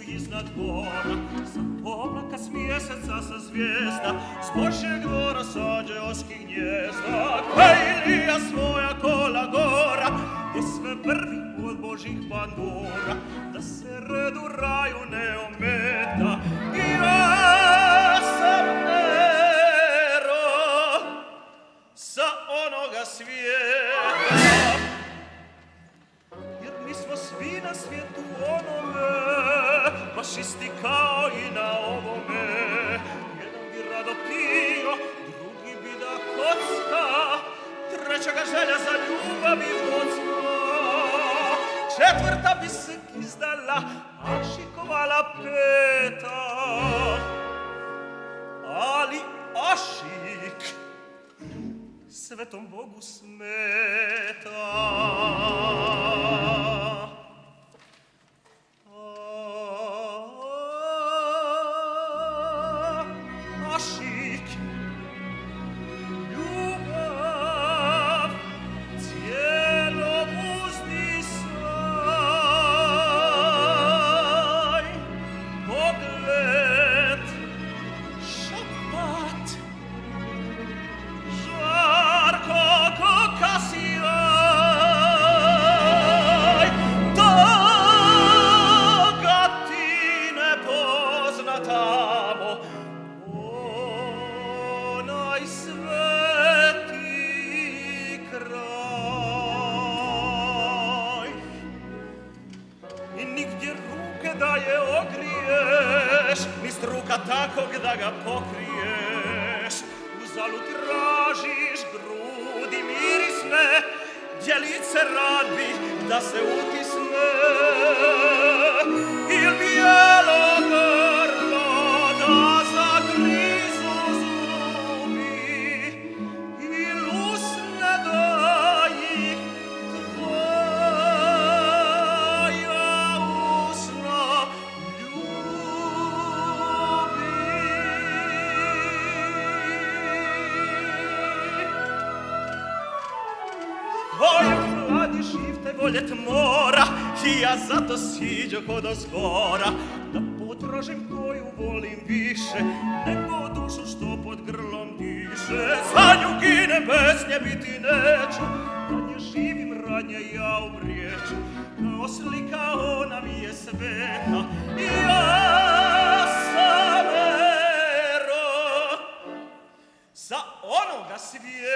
iznad dvora, sa oblaka s mjeseca, sa zvijezda, s Božjeg dvora sađe oskih gnjezda. Gdje Ilija svoja kola gora, gdje sve vrvi od Božjih bandura, da se red u raju ne ometa. I ja sam Ero sa onoga svijeta, jer mi smo svi na svijetu onome, baš isti kao i na ovome. Jedan bi rado pio, drugi bi da kocka, trećega želja za ljubav i vodstva, četvrta bi se izdala, a šikovala peta. Ali Ašik svetom Bogu smeta. Ašik, ljubav, cijelo uzdisaj, pogled, šapat, žarko ko kasijaj, toga ti ne pozna tamo, onaj sveti kraj. I nigdje ruke da je ogriješ, ni struka takog da ga pokriješ. Uzalud tražiš grudi mirisne, gdje lice radi da se utisne. Il bijelo grlo da zagrizu zubi, il usne da ih tvoja usna ljubi. Tvoje mladi živte voljet mora, i ja zato siđo kod ozgora, da potražim koju volim više, nego dušu što pod grlom diše. Za nju ginem, bez nje biti neću, da nje živim, radnje ja umrijeću, kao slika ona mi je sveta. I ja sam Ero sa onoga svijeta.